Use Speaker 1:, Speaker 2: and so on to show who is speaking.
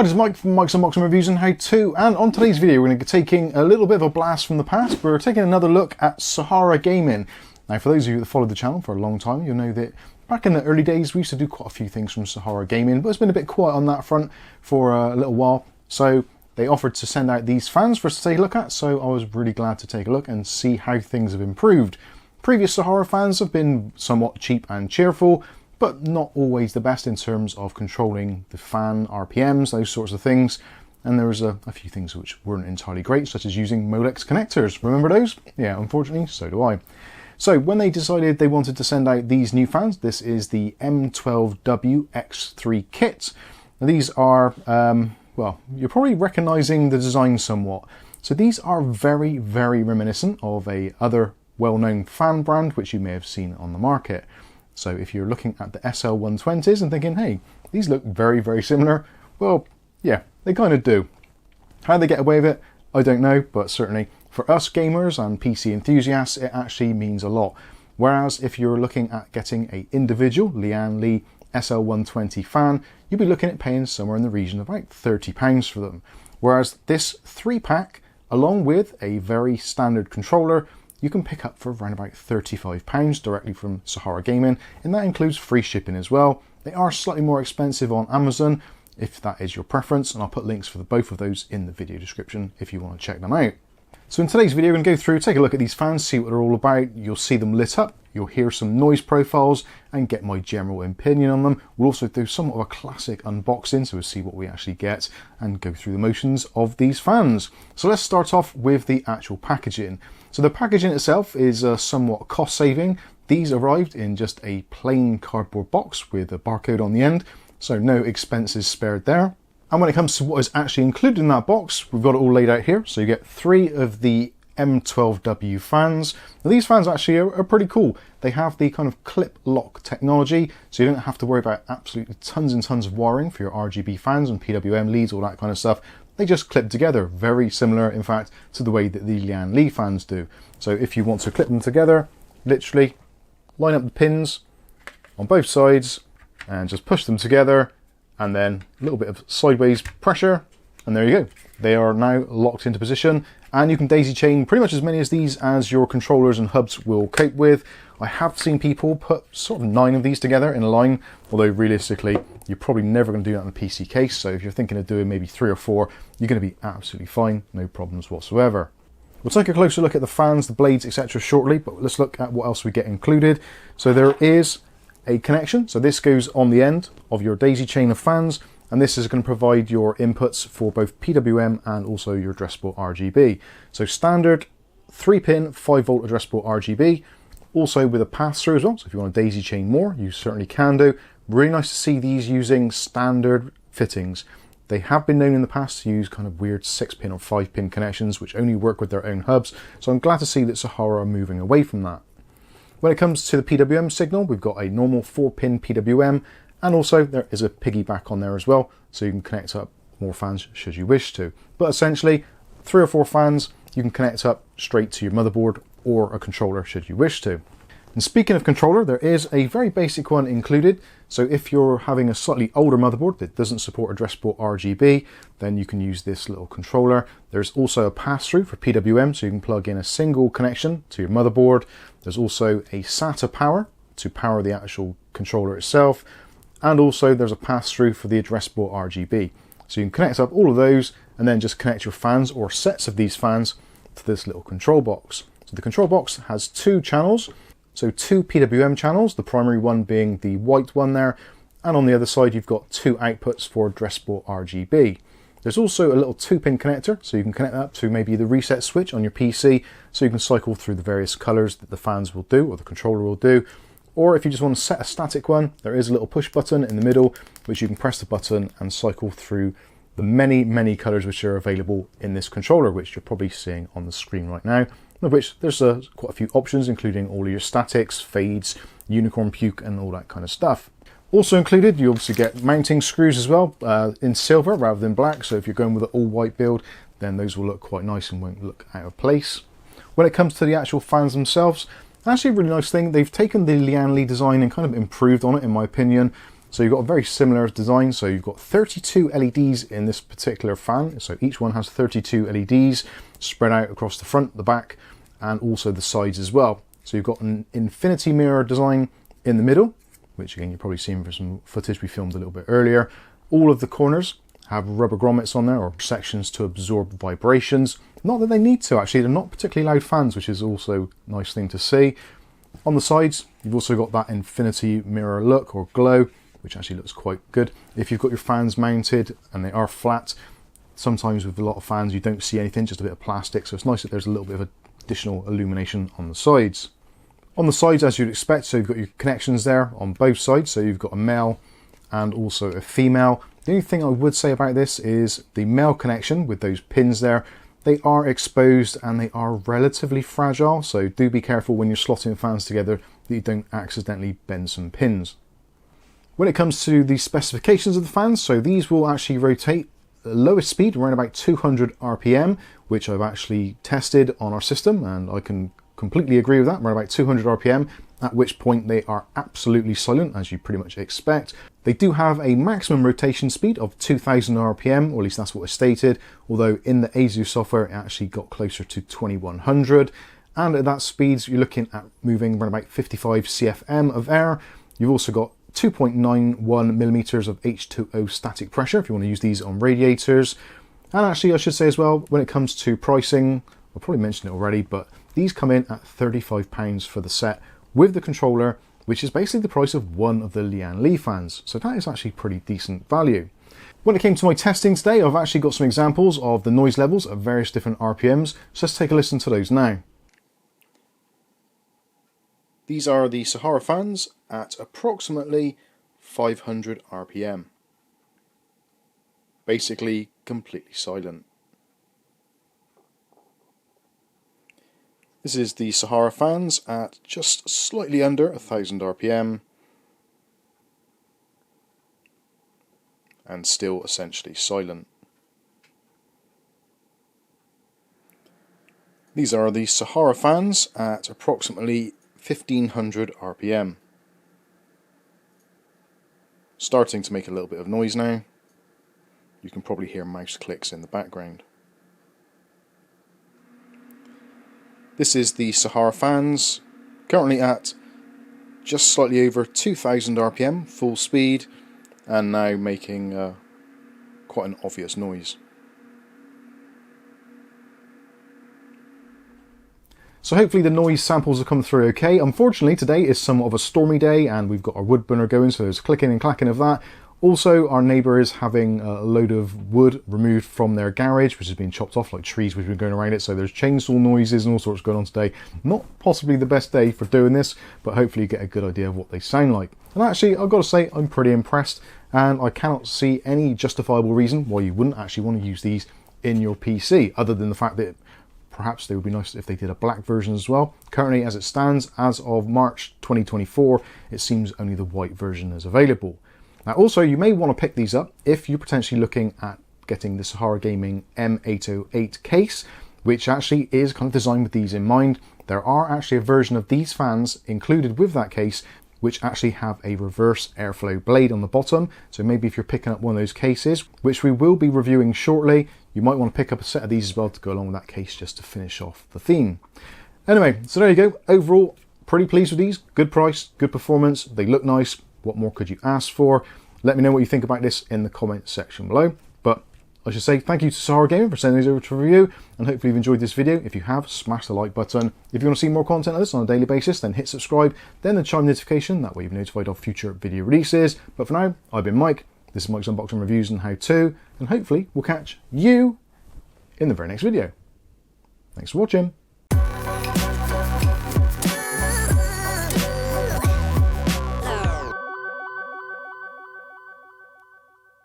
Speaker 1: Hi, this is Mike from Mike's Unboxing Reviews and How To, and on today's video we're going to be taking a little bit of a blast from the past. We're taking another look at SaharaGaming. Now, for those of you that followed the channel for a long time, you'll know that back in the early days we used to do quite a few things from SaharaGaming, but it's been a bit quiet on that front for a little while. So they offered to send out these fans for us to take a look at, so I was really glad to take a look and see how things have improved. Previous Sahara fans have been somewhat cheap and cheerful, but not always the best in terms of controlling the fan RPMs, those sorts of things. And there was a few things which weren't entirely great, such as using Molex connectors. Remember those? Yeah, unfortunately, so do I. So when they decided they wanted to send out these new fans, this is the M12W X3 Kit. Now, these are, well, you're probably recognizing the design somewhat. So these are very, very reminiscent of a other well-known fan brand, which you may have seen on the market. So if you're looking at the SL120s and thinking, hey, these look very, very similar, well, yeah, they kind of do. How they get away with it, I don't know, but certainly for us gamers and PC enthusiasts, it actually means a lot. Whereas if you're looking at getting an individual Lianli SL120 fan, you'd be looking at paying somewhere in the region of about £30 for them. Whereas this 3-pack, along with a very standard controller, you can pick up for around about £35 directly from SaharaGaming, and that includes free shipping as well. They are slightly more expensive on Amazon, if that is your preference, and I'll put links for both of those in the video description if you want to check them out. So in today's video, we're going to go through, take a look at these fans, see what they're all about. You'll see them lit up, you'll hear some noise profiles, and get my general opinion on them. We'll also do somewhat of a classic unboxing, so we'll see what we actually get and go through the motions of these fans. So let's start off with the actual packaging. So the packaging itself is somewhat cost saving. These arrived in just a plain cardboard box with a barcode on the end, so no expenses spared there. And when it comes to what is actually included in that box, we've got it all laid out here. So you get 3 of the M12W fans. Now these fans actually are pretty cool. They have the kind of clip lock technology, so you don't have to worry about absolutely tons and tons of wiring for your RGB fans and PWM leads, all that kind of stuff. They just clip together, very similar in fact to the way that the Lianli fans do. So if you want to clip them together, literally line up the pins on both sides and just push them together, and then a little bit of sideways pressure, and there you go. They are now locked into position, and you can daisy chain pretty much as many of these as your controllers and hubs will cope with. I have seen people put sort of 9 of these together in a line, although realistically you're probably never going to do that in a PC case, so if you're thinking of doing maybe 3 or 4, you're going to be absolutely fine, no problems whatsoever. We'll take a closer look at the fans, the blades, etc. shortly, but let's look at what else we get included. So there is a connection, so this goes on the end of your daisy chain of fans, and this is going to provide your inputs for both PWM and also your addressable RGB. So standard 3-pin 5-volt addressable RGB, also with a pass-through as well, so if you want to daisy chain more, you certainly can do. Really nice to see these using standard fittings. They have been known in the past to use kind of weird 6-pin or 5-pin connections which only work with their own hubs, so I'm glad to see that Sahara are moving away from that. When it comes to the PWM signal, we've got a normal 4-pin PWM, and also there is a piggyback on there as well, so you can connect up more fans should you wish to. But essentially, 3 or 4 fans you can connect up straight to your motherboard or a controller should you wish to. And speaking of controller, there is a very basic one included. So if you're having a slightly older motherboard that doesn't support addressable RGB, then you can use this little controller. There's also a pass-through for PWM, so you can plug in a single connection to your motherboard. There's also a SATA power to power the actual controller itself. And also there's a pass-through for the addressable RGB. So you can connect up all of those and then just connect your fans or sets of these fans to this little control box. So the control box has 2 channels. So 2 PWM channels, the primary one being the white one there, and on the other side you've got 2 outputs for addressable RGB. There's also a little 2-pin connector, so you can connect that to maybe the reset switch on your PC, so you can cycle through the various colours that the fans will do, or the controller will do. Or if you just want to set a static one, there is a little push button in the middle, which you can press the button and cycle through the many, many colours which are available in this controller, which you're probably seeing on the screen right now. Of which there's quite a few options, including all of your statics, fades, unicorn puke, and all that kind of stuff. Also included, you obviously get mounting screws as well, in silver rather than black, so if you're going with an all-white build, then those will look quite nice and won't look out of place. When it comes to the actual fans themselves, actually a really nice thing, they've taken the Lianli design and kind of improved on it in my opinion. So you've got a very similar design. So you've got 32 LEDs in this particular fan. So each one has 32 LEDs spread out across the front, the back, and also the sides as well. So you've got an infinity mirror design in the middle, which again, you've probably seen for some footage we filmed a little bit earlier. All of the corners have rubber grommets on there, or sections to absorb vibrations. Not that they need to, actually. They're not particularly loud fans, which is also a nice thing to see. On the sides, you've also got that infinity mirror look or glow, which actually looks quite good. If you've got your fans mounted and they are flat, sometimes with a lot of fans you don't see anything, just a bit of plastic, so it's nice that there's a little bit of additional illumination on the sides. On the sides, as you'd expect, so you've got your connections there on both sides, so you've got a male and also a female. The only thing I would say about this is the male connection with those pins there, they are exposed and they are relatively fragile, so do be careful when you're slotting fans together that you don't accidentally bend some pins. When it comes to the specifications of the fans, so these will actually rotate the lowest speed around about 200 RPM, which I've actually tested on our system, and I can completely agree with that, around about 200 RPM, at which point they are absolutely silent, as you pretty much expect. They do have a maximum rotation speed of 2000 RPM, or at least that's what is stated, although in the ASUS software it actually got closer to 2100, and at that speed you're looking at moving around about 55 CFM of air. You've also got 2.91 millimeters of H2O static pressure if you want to use these on radiators. And actually I should say as well, when it comes to pricing, I'll probably mention it already, but these come in at £35 for the set with the controller, which is basically the price of one of the Lianli fans. So that is actually pretty decent value. When it came to my testing today, I've actually got some examples of the noise levels at various different RPMs. So let's take a listen to those now. These are the Sahara fans at approximately 500 RPM. Basically completely silent. This is the Sahara fans at just slightly under 1000 RPM and still essentially silent. These are the Sahara fans at approximately 1500 RPM. Starting to make a little bit of noise now. You can probably hear mouse clicks in the background. This is the Sahara fans, currently at just slightly over 2000 RPM, full speed, and now making quite an obvious noise. So hopefully the noise samples have come through okay. Unfortunately today is somewhat of a stormy day and we've got our wood burner going, so there's clicking and clacking of that. Also, our neighbour is having a load of wood removed from their garage, which has been chopped off, like trees which have been going around it, so there's chainsaw noises and all sorts going on today. Not possibly the best day for doing this, but hopefully you get a good idea of what they sound like. And actually, I've got to say, I'm pretty impressed, and I cannot see any justifiable reason why you wouldn't actually want to use these in your PC, other than the fact that perhaps they would be nice if they did a black version as well. Currently, as it stands, as of March 2024, it seems only the white version is available. Now also, you may want to pick these up if you're potentially looking at getting the SaharaGaming M808 case, which actually is kind of designed with these in mind. There are actually a version of these fans included with that case, which actually have a reverse airflow blade on the bottom. So maybe if you're picking up one of those cases, which we will be reviewing shortly, you might want to pick up a set of these as well to go along with that case, just to finish off the theme. Anyway, so there you go. Overall, pretty pleased with these. Good price, good performance. They look nice. What more could you ask for? Let me know what you think about this in the comments section below. But I should say thank you to SaharaGaming for sending these over to review, and hopefully you've enjoyed this video. If you have, smash the like button. If you want to see more content like this on a daily basis, then hit subscribe, then the chime notification, that way you'll be notified of future video releases. But for now, I've been Mike. This is Mike's Unboxing Reviews and How To, and hopefully we'll catch you in the very next video. Thanks for watching.